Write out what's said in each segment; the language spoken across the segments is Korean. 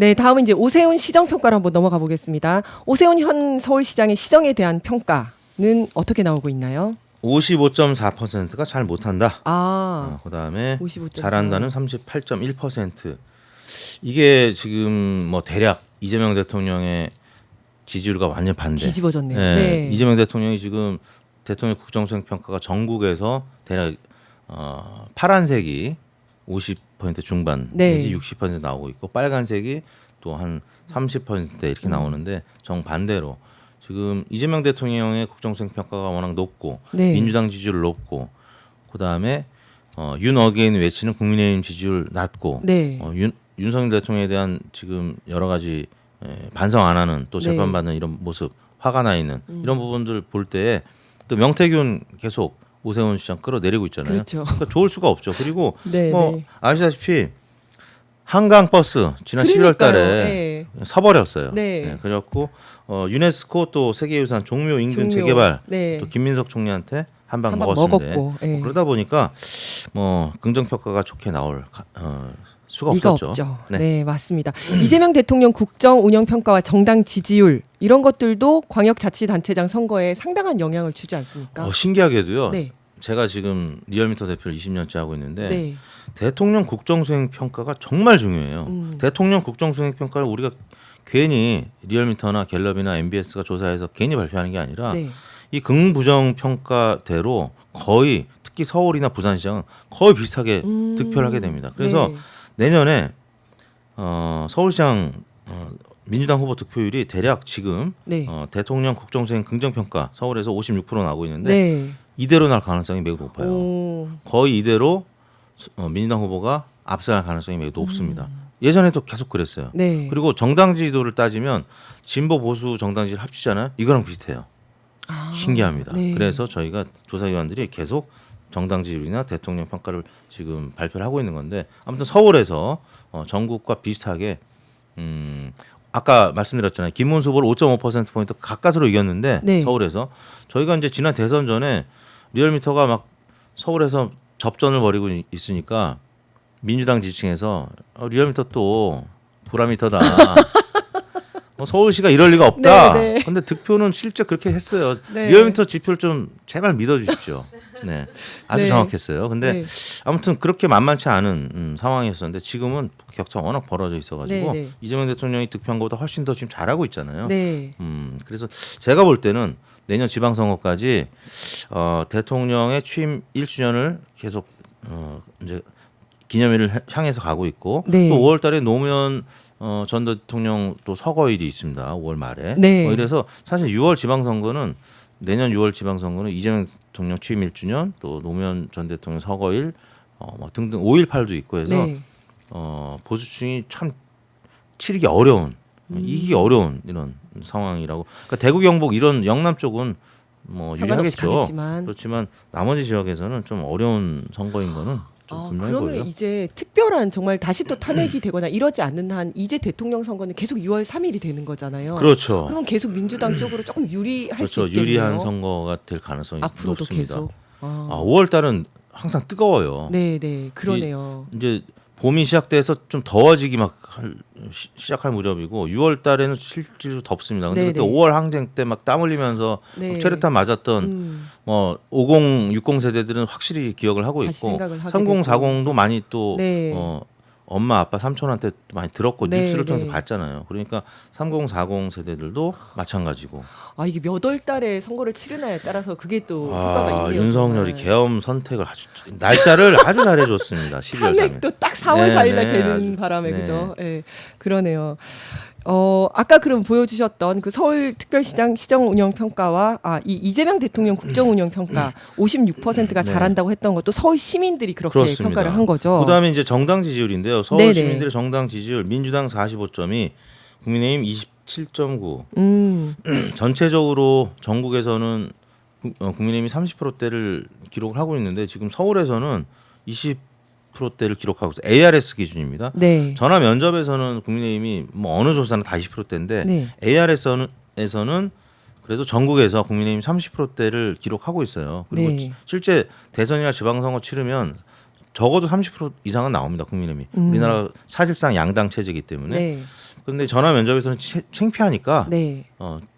네, 다음은 이제 오세훈 시정 평가로 한번 넘어가 보겠습니다. 오세훈 현 서울시장의 시정에 대한 평가는 어떻게 나오고 있나요? 55.4%가 잘 못한다. 그다음에 55.4. 잘한다는 38.1%. 이게 지금 뭐 대략 이재명 대통령의 지지율과 완전 반대. 뒤집어졌네요. 네, 네. 이재명 대통령이 지금 대통령 국정수행 평가가 전국에서 대략 파란색이 50% 중반 내지 60% 나오고 있고 빨간색이 또 한 30% 이렇게 나오는데 정반대로 지금 이재명 대통령의 국정수행 평가가 워낙 높고 민주당 지지율 높고 그다음에 윤 어게인 외치는 국민의힘 지지율 낮고 윤석열 대통령에 대한 지금 여러 가지 반성 안 하는 또 재판받는 이런 모습 화가 나 있는 이런 부분들 볼 때 또 명태균 계속 오세훈 시장 끌어내리고 있잖아요. 그렇죠. 그러니까 좋을 수가 없죠. 그리고 뭐 아시다시피 한강 버스 지난 11월달에 서버렸어요. 그래갖고 유네스코 또 세계유산 종묘 인근 재개발 또 김민석 총리한테 한 방 먹었는데 그러다 보니까 뭐 긍정평가가 좋게 나올 수가 없었죠. 네, 맞습니다. 이재명 대통령 국정 운영 평가와 정당 지지율 이런 것들도 광역자치단체장 선거에 상당한 영향을 주지 않습니까? 신기하게도요. 제가 지금 리얼미터 대표를 20년째 하고 있는데 대통령 국정수행 평가가 정말 중요해요. 대통령 국정수행 평가를 우리가 괜히 리얼미터나 갤럽이나 MBS가 조사해서 괜히 발표하는 게 아니라 이 긍부정 평가대로 거의 특히 서울이나 부산시장은 거의 비슷하게 득표를 하게 됩니다. 그래서 내년에 서울시장 민주당 후보 득표율이 대략 지금 대통령 국정수행 긍정평가 서울에서 56% 나오고 있는데 이대로 날 가능성이 매우 높아요. 거의 이대로 민주당 후보가 앞서갈 가능성이 매우 높습니다. 예전에도 계속 그랬어요. 그리고 정당 지지도를 따지면 진보 보수 정당 지지를 합치잖아요. 이거랑 비슷해요. 신기합니다. 그래서 저희가 조사위원들이 계속 정당 지지율이나 대통령 평가를 지금 발표를 하고 있는 건데 아무튼 서울에서 전국과 비슷하게 아까 말씀드렸잖아요. 김문수 후보를 5.5%포인트 가까스로 이겼는데 서울에서 저희가 이제 지난 대선 전에 리얼미터가 막 서울에서 접전을 벌이고 있으니까 민주당 지지층에서 리얼미터 또 불화미터다. 서울시가 이럴 리가 없다. 근데 득표는 실제 그렇게 했어요. 리얼미터 지표를 좀 제발 믿어주십시오. 아주 정확했어요. 근데 아무튼 그렇게 만만치 않은 상황이었었는데 지금은 격차가 워낙 벌어져 있어가지고 이재명 대통령이 득표한 것보다 훨씬 더 지금 잘하고 있잖아요. 그래서 제가 볼 때는 내년 지방선거까지 대통령의 취임 1주년을 계속 이제 기념일을 향해서 가고 있고 또 5월달에 노무현 전 대통령 또 서거일이 있습니다. 5월 말에. 이래서 사실 6월 지방선거는 내년 6월 지방선거는 이재명 대통령 취임 1주년 또 노무현 전 대통령 서거일 뭐 등등 5.18도 있고 해서 보수층이 참 치르기 어려운 이기기 어려운 이런 상황이라고. 그러니까 대구 경북 이런 영남 쪽은 뭐 유리하겠죠. 그렇지만 나머지 지역에서는 좀 어려운 선거인 거는 그러면 보여요. 이제 특별한 정말 다시 또 탄핵이 되거나 이러지 않는 한 이제 대통령 선거는 계속 6월 3일이 되는 거잖아요. 그렇죠. 그럼 계속 민주당 쪽으로 조금 유리할 수 있겠네요. 유리한 선거가 될 가능성이 앞으로도 높습니다. 계속. 5월 달은 항상 뜨거워요. 그러네요. 이제 봄이 시작돼서 좀 더워지기 막 시작할 무렵이고 6월 달에는 실제로 덥습니다. 근데 그때 5월 항쟁 때 막 땀 흘리면서 체류탄 맞았던 뭐 50, 60 세대들은 확실히 기억을 하고 있고 30, 40도 많이 또 엄마, 아빠, 삼촌한테 많이 들었고 뉴스를 통해서 봤잖아요. 그러니까 30, 40 세대들도 마찬가지고. 이게 몇 월 달에 선거를 치르냐에 따라서 그게 또 효과가 있네요. 윤석열이 계엄 선택을 아주 날짜를 아주 잘해줬습니다. 12월 3일. 탄핵도 딱 4월 4일 날 되는 바람에 그죠? 그러네요. 아까 그럼 보여주셨던 그 서울특별시장 시정운영평가와 이재명 대통령 국정운영평가 56%가 잘한다고 했던 것도 서울 시민들이 그렇게 평가를 한 거죠. 그다음에 이제 정당 지지율인데요. 서울 시민들의 정당 지지율 민주당 45점이 국민의힘 27.9. 전체적으로 전국에서는 국민의힘이 30%대를 기록을 하고 있는데 지금 서울에서는 20%대를 기록하고 있어요. ARS 기준입니다. 전화 면접에서는 국민의힘이 뭐 어느 조사는 다 20%대인데 ARS에서는 그래도 전국에서 국민의힘 30%대를 기록하고 있어요. 그리고 실제 대선이나 지방선거 치르면 적어도 30% 이상은 나옵니다. 국민의힘이. 우리나라 사실상 양당 체제이기 때문에. 네. 그런데 전화 면접에서는 창피하니까 네.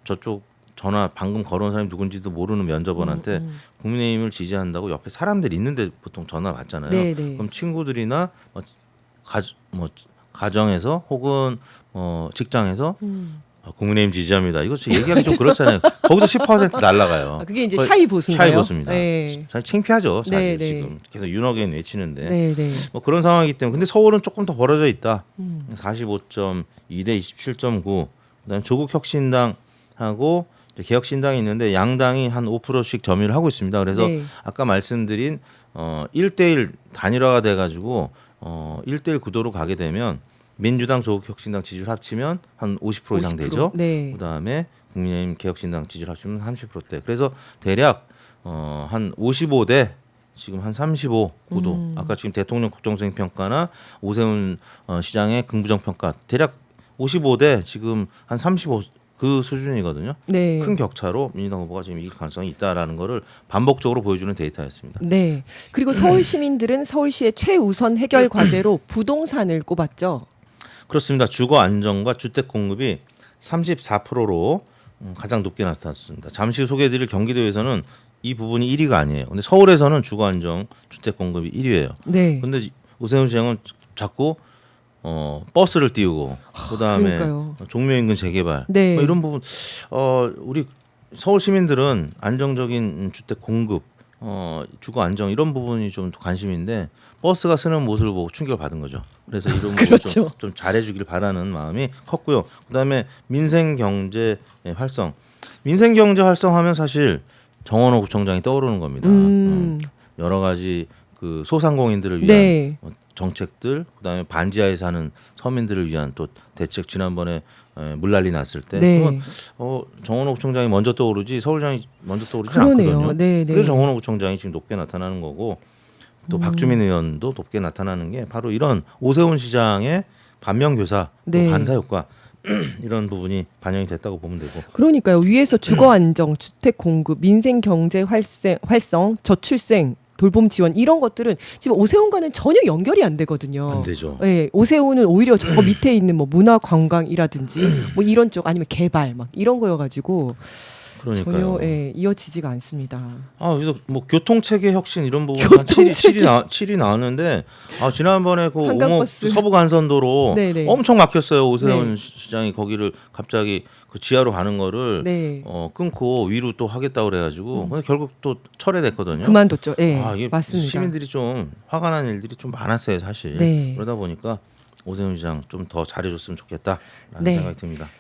저쪽 전화 방금 걸어온 사람이 누군지도 모르는 면접원한테 국민의힘을 지지한다고 옆에 사람들이 있는데 보통 전화 받잖아요. 네, 네. 그럼 친구들이나 가정에서 혹은 직장에서 국민의힘 지지합니다. 이거 얘기하기 좀 그렇잖아요. 거기서 10% 날라가요. 그게 이제 샤이 보수인가요? 샤이 보수입니다. 네. 사실 창피하죠. 사실 네, 네. 지금 계속 윤어게인 외치는데 네, 네. 뭐 그런 상황이기 때문에. 근데 서울은 조금 더 벌어져 있다. 45.2 대 27.9. 그다음에 조국혁신당하고 개혁신당이 있는데 양당이 한 5%씩 점유를 하고 있습니다. 그래서 네. 아까 말씀드린 1대1 단일화가 돼가지고 1대1 구도로 가게 되면 민주당, 조국혁신당 지지율 합치면 한 50% 이상 50%. 되죠. 네. 그다음에 국민의힘, 개혁신당 지지율 합치면 30%대. 그래서 대략 한 55대 지금 한 35 구도. 아까 지금 대통령 국정수행 평가나 오세훈 시장의 긍부정 평가 대략 55대 지금 한 35 그 수준이거든요. 네. 큰 격차로 민주당 후보가 지금 이길 가능성이 있다라는 거를 반복적으로 보여주는 데이터였습니다. 네. 그리고 서울 시민들은 서울시의 최우선 해결 과제로 부동산을 꼽았죠. 그렇습니다. 주거 안정과 주택 공급이 34%로 가장 높게 나타났습니다. 잠시 소개해드릴 경기도에서는 이 부분이 1위가 아니에요. 근데 서울에서는 주거 안정, 주택 공급이 1위예요. 네. 근데 오세훈 시장은 자꾸 버스를 띄우고 그다음에 그러니까요. 종묘인근 재개발 네. 뭐 이런 부분 우리 서울 시민들은 안정적인 주택 공급 주거 안정 이런 부분이 좀 관심인데 버스가 쓰는 모습을 보고 충격을 받은 거죠. 그래서 이런 부분 그렇죠. 좀 잘해주길 바라는 마음이 컸고요. 그다음에 민생 경제 활성, 민생 경제 활성하면 사실 정원호 구청장이 떠오르는 겁니다. 여러 가지 그 소상공인들을 위한 네. 정책들, 그다음에 반지하에 사는 서민들을 위한 또 대책 지난번에 물난리 났을 때 네. 그러면 정원호 구청장이 먼저 떠오르지 서울시장이 먼저 떠오르지 그러네요. 않거든요. 네, 네. 그래서 정원호 구청장이 지금 높게 나타나는 거고 또 박주민 의원도 높게 나타나는 게 바로 이런 오세훈 시장의 반면교사, 네. 반사 효과 이런 부분이 반영이 됐다고 보면 되고. 그러니까요. 위에서 주거 안정, 주택 공급, 민생 경제 활성, 저출생, 돌봄 지원 이런 것들은 지금 오세훈과는 전혀 연결이 안 되거든요. 안 되죠. 네, 오세훈은 오히려 저 밑에 있는 뭐 문화 관광이라든지 뭐 이런 쪽 아니면 개발 막 이런 거여가지고 그러니까요. 전혀 이어지지가 않습니다. 그래서 뭐 교통 체계 혁신 이런 부분 한 교통체계. 7이 나왔는데 지난번에 그 한강버스. 서부 간선도로 네네. 엄청 막혔어요. 오세훈 네. 시장이 거기를 갑자기 그 지하로 가는 거를 네. 끊고 위로 또 하겠다고 그래가지고 근데 결국 또 철회됐거든요. 그만뒀죠. 네, 이게 맞습니다. 시민들이 좀 화가 난 일들이 좀 많았어요, 사실. 네. 그러다 보니까 오세훈 시장 좀 더 잘해줬으면 좋겠다라는 네. 생각이 듭니다.